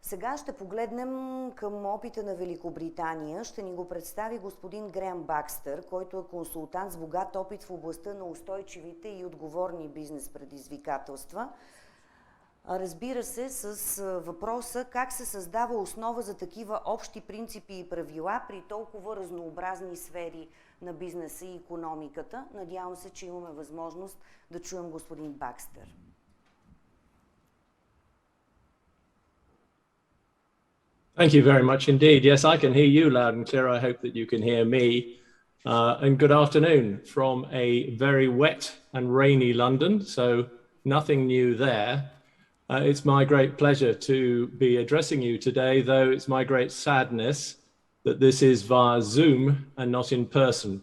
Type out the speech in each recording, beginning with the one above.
Сега ще погледнем към опита на Великобритания. Ще ни го представи господин Греъм Бакстър, който е консултант с богат опит в областта на устойчивите и отговорни бизнес предизвикателства. Разбира се, с въпроса как се създава основа за такива общи принципи и правила при толкова разнообразни сфери на бизнеса и икономиката. Надявам се, че имаме възможност да чуем господин Бакстър. Thank you very much indeed. Yes, I can hear you loud and clear. I hope that you can hear me. And good afternoon from a very wet and rainy London, so nothing new there. It's my great pleasure to be addressing you today, though it's my great sadness that this is via Zoom and not in person,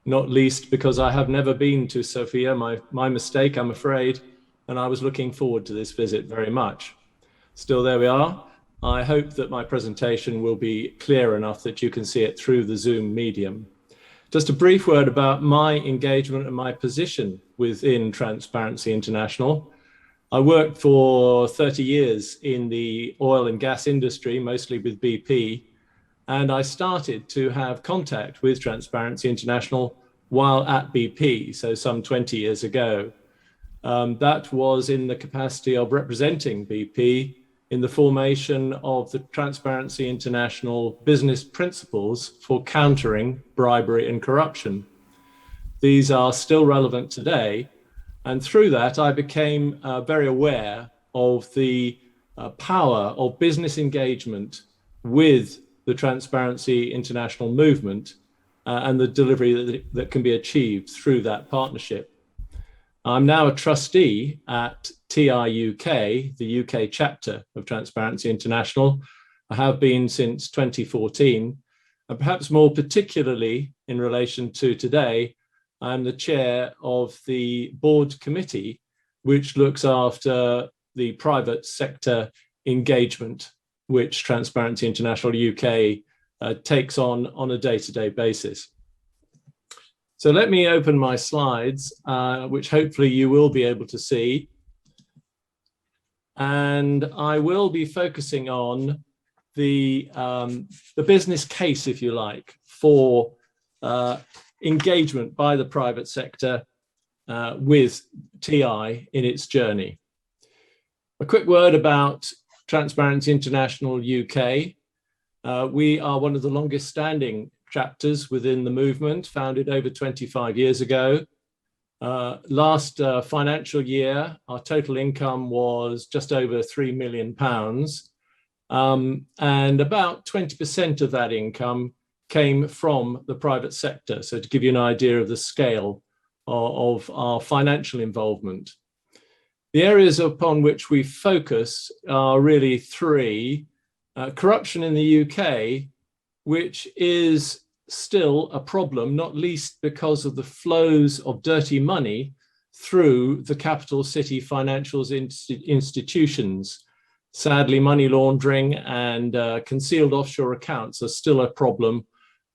not least because I have never been to Sofia, my mistake, I'm afraid, and I was looking forward to this visit very much. Still, there we are. I hope that my presentation will be clear enough that you can see it through the Zoom medium. Just a brief word about my engagement and my position within Transparency International. I worked for 30 years in the oil and gas industry, mostly with BP, and I started to have contact with Transparency International while at BP, so some 20 years ago. That was in the capacity of representing BP in the formation of the Transparency International business principles for countering bribery and corruption. These are still relevant today, and through that I became very aware of the power of business engagement with the Transparency International movement and the delivery that can be achieved through that partnership. I'm now a trustee at TI UK, the UK chapter of Transparency International. I have been since 2014, and perhaps more particularly in relation to today, I'm the chair of the board committee, which looks after the private sector engagement, which Transparency International UK takes on a day-to-day basis. So let me open my slides, which hopefully you will be able to see. And I will be focusing on the business case, if you like, for engagement by the private sector with TI in its journey. A quick word about Transparency International UK. We are one of the longest standing chapters within the movement, founded over 25 years ago. Last financial year, our total income was just over £3 million, and about 20% of that income came from the private sector. So to give you an idea of the scale of our financial involvement. The areas upon which we focus are really three. Corruption in the UK, which is still a problem, not least because of the flows of dirty money through the capital city financial institutions. Sadly, money laundering and concealed offshore accounts are still a problem,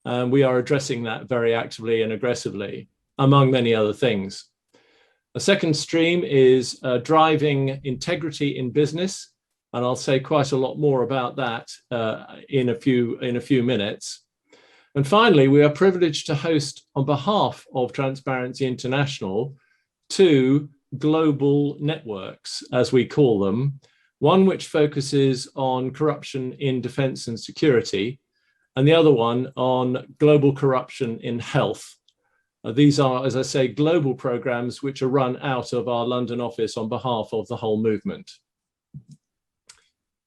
and we are addressing that very actively and aggressively, among many other things. A second stream is driving integrity in business, and I'll say quite a lot more about that in a few minutes. And finally, we are privileged to host, on behalf of Transparency International, two global networks, as we call them, one which focuses on corruption in defense and security, and the other one on global corruption in health. These are, as I say, global programs which are run out of our London office on behalf of the whole movement.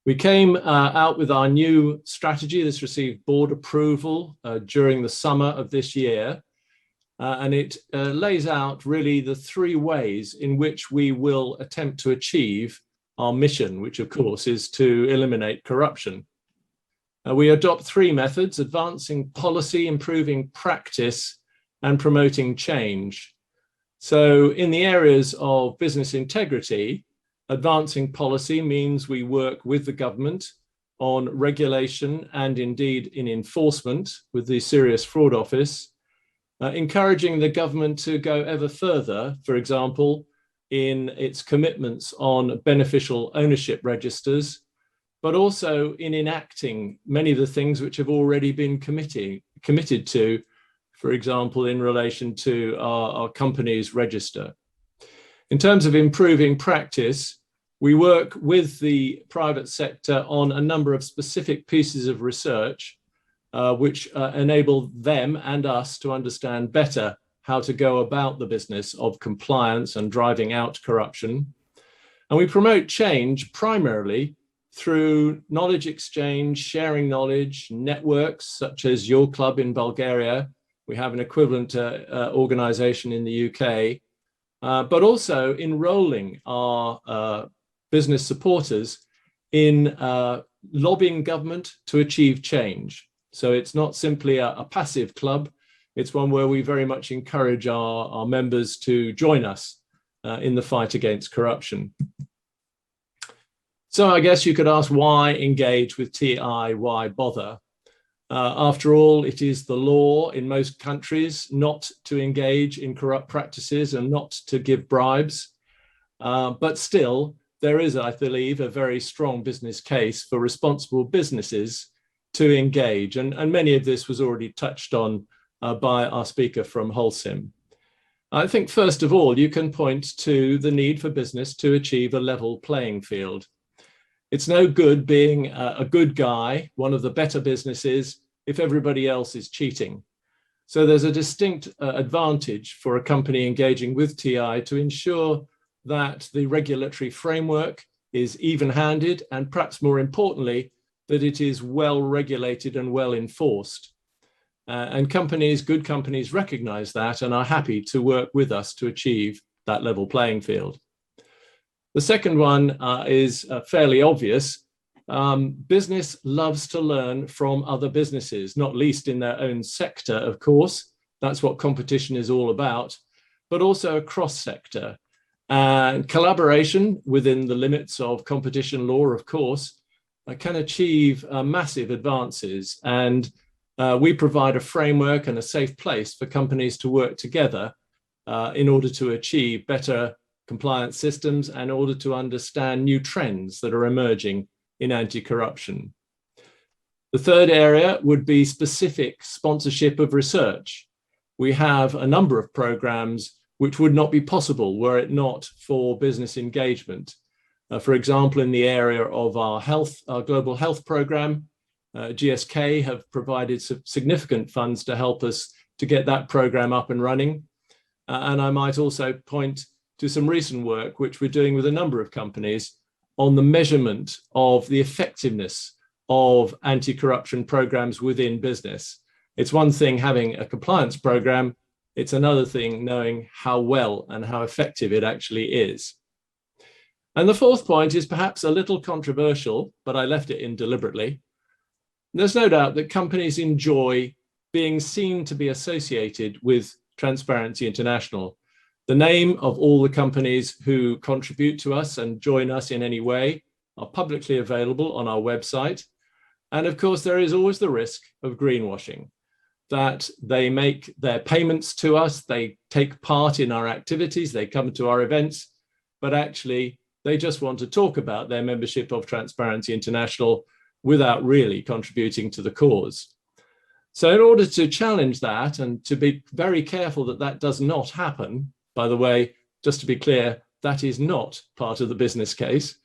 We came out with our new strategy. This received board approval during the summer of this year, and it lays out really the three ways in which we will attempt to achieve our mission, which of course is to eliminate corruption. We adopt three methods: advancing policy, improving practice, and promoting change. So in the areas of business integrity, advancing policy means we work with the government on regulation and indeed in enforcement with the Serious Fraud Office, encouraging the government to go ever further, for example, in its commitments on beneficial ownership registers, but also in enacting many of the things which have already been committed to, for example, in relation to our company's register. In terms of improving practice, we work with the private sector on a number of specific pieces of research which enable them and us to understand better how to go about the business of compliance and driving out corruption. And we promote change primarily through knowledge exchange, sharing knowledge, networks such as your club in Bulgaria. We have an equivalent organization in the UK, but also enrolling our business supporters in lobbying government to achieve change. So it's not simply a passive club, it's one where we very much encourage our members to join us in the fight against corruption. So I guess you could ask, why engage with TI, why bother? After all, it is the law in most countries not to engage in corrupt practices and not to give bribes. But still, there is, I believe, a very strong business case for responsible businesses to engage. And many of this was already touched on by our speaker from Holcim. I think, first of all, you can point to the need for business to achieve a level playing field. It's no good being a good guy, one of the better businesses, if everybody else is cheating. So there's a distinct advantage for a company engaging with TI to ensure that the regulatory framework is even-handed, and perhaps more importantly, that it is well regulated and well enforced. And companies, good companies, recognize that and are happy to work with us to achieve that level playing field. The second one is fairly obvious. Business loves to learn from other businesses, not least in their own sector, of course. That's what competition is all about, but also across sector. And collaboration within the limits of competition law, of course, can achieve massive advances. And we provide a framework and a safe place for companies to work together in order to achieve better compliance systems and in order to understand new trends that are emerging in anti-corruption. The third area would be specific sponsorship of research. We have a number of programs which would not be possible were it not for business engagement. For example, in the area of our global health program, GSK have provided significant funds to help us to get that program up and running. And I might also point to some recent work which we're doing with a number of companies on the measurement of the effectiveness of anti-corruption programs within business. It's one thing having a compliance program, it's another thing knowing how well and how effective it actually is. And the fourth point is perhaps a little controversial, but I left it in deliberately. There's no doubt that companies enjoy being seen to be associated with Transparency International. The name of all the companies who contribute to us and join us in any way are publicly available on our website. And of course, there is always the risk of greenwashing, that they make their payments to us, they take part in our activities, they come to our events, but actually they just want to talk about their membership of Transparency International without really contributing to the cause. So in order to challenge that and to be very careful that that does not happen, by the way, just to be clear, that is not part of the business case,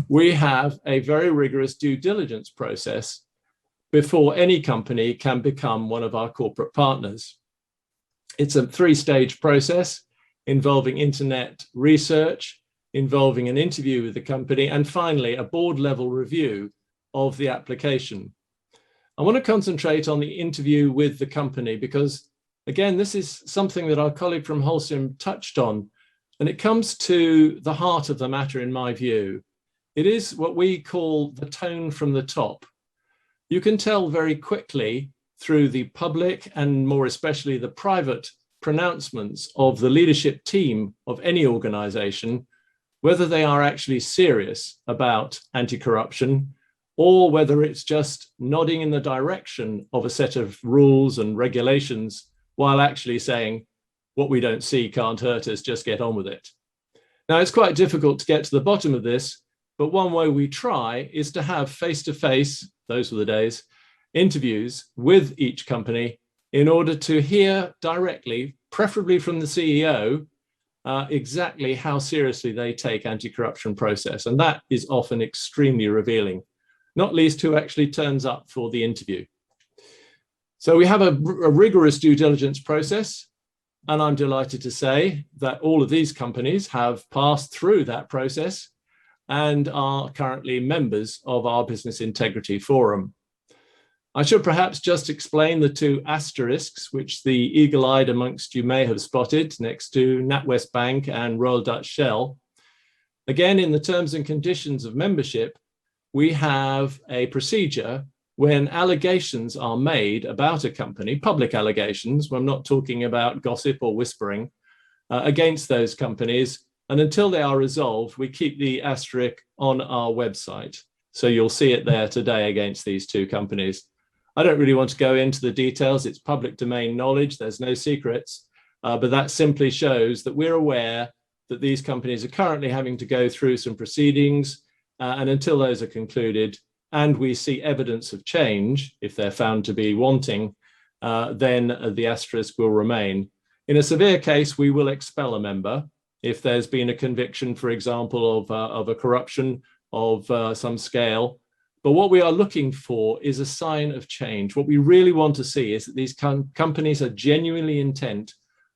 we have a very rigorous due diligence process before any company can become one of our corporate partners. It's a three-stage process involving internet research, involving an interview with the company, and finally a board-level review of the application. I want to concentrate on the interview with the company because, again, this is something that our colleague from Holcim touched on, and it comes to the heart of the matter in my view. It is what we call the tone from the top. You can tell very quickly through the public and more especially the private pronouncements of the leadership team of any organization whether they are actually serious about anti-corruption or whether it's just nodding in the direction of a set of rules and regulations while actually saying, what we don't see can't hurt us, just get on with it. Now, it's quite difficult to get to the bottom of this but one way we try is to have face-to-face, those were the days, interviews with each company in order to hear directly, preferably from the CEO, exactly how seriously they take anti-corruption process. And that is often extremely revealing, not least who actually turns up for the interview. So we have a rigorous due diligence process, and I'm delighted to say that all of these companies have passed through that process and are currently members of our Business Integrity Forum. I should perhaps just explain the two asterisks, which the eagle-eyed amongst you may have spotted next to NatWest Bank and Royal Dutch Shell. Again, in the terms and conditions of membership, we have a procedure when allegations are made about a company, public allegations, I'm not talking about gossip or whispering, against those companies. And until they are resolved, we keep the asterisk on our website. So you'll see it there today against these two companies. I don't really want to go into the details. It's public domain knowledge. There's no secrets, but that simply shows that we're aware that these companies are currently having to go through some proceedings, and until those are concluded, and we see evidence of change, if they're found to be wanting, then the asterisk will remain. In a severe case, we will expel a member if there's been a conviction, for example, of a corruption of some scale. But what we are looking for is a sign of change. What we really want to see is that these companies are genuinely intent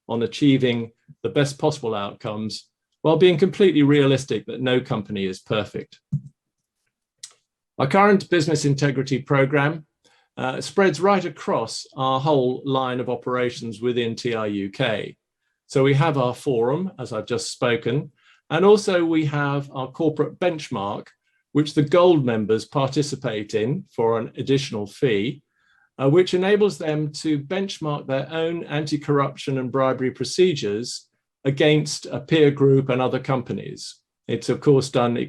on achieving the best possible outcomes while being completely realistic that no company is perfect. Our current business integrity program spreads right across our whole line of operations within TR UK. So we have our forum, as I've just spoken, and also we have our corporate benchmark, which the gold members participate in for an additional fee, which enables them to benchmark their own anti-corruption and bribery procedures against a peer group and other companies. It's of course done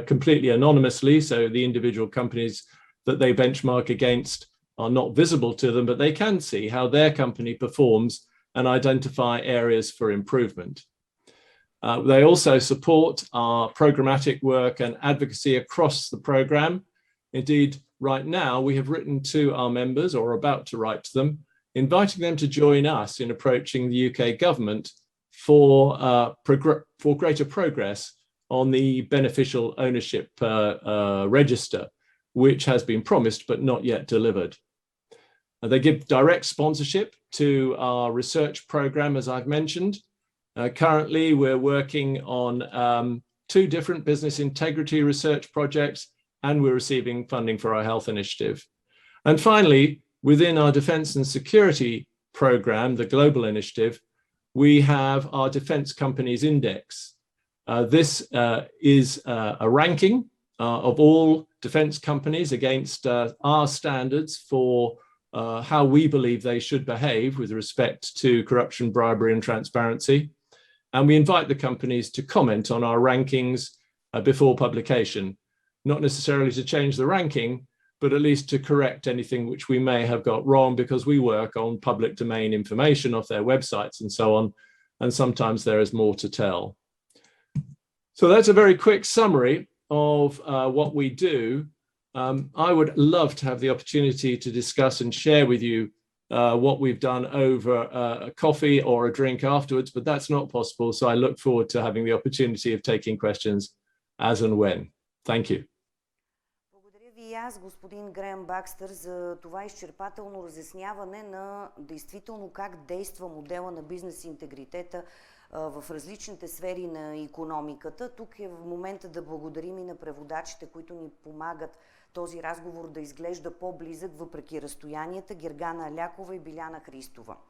completely anonymously, so the individual companies that they benchmark against are not visible to them, but they can see how their company performs and identify areas for improvement. They also support our programmatic work and advocacy across the program. Indeed, right now we have written to our members, or about to write to them, inviting them to join us in approaching the UK government for greater progress on the beneficial ownership register, which has been promised but not yet delivered. They give direct sponsorship to our research program, as I've mentioned. Currently, we're working on 2 different business integrity research projects, and we're receiving funding for our health initiative. And finally, within our defense and security program, the global initiative, we have our Defense Companies Index. This is a ranking of all defense companies against our standards for how we believe they should behave with respect to corruption, bribery, and transparency. And we invite the companies to comment on our rankings before publication, not necessarily to change the ranking, but at least to correct anything which we may have got wrong, because we work on public domain information off their websites and so on, and sometimes there is more to tell. So that's a very quick summary of what we do. I would love to have the opportunity to discuss and share with you what we've done over a coffee or a drink afterwards, but that's not possible. So I look forward to having the opportunity of taking questions as and when. Thank you. Благодаря ви и аз, господин Греъм Бакстър, за това изчерпателно разясняване на действително как действа модела на бизнес интегритета в различните сфери на икономиката. Тук е в момента да благодарим и на преводачите, които ни помагат този разговор да изглежда по-близък въпреки разстоянията, Гергана Алякова и Биляна Христова.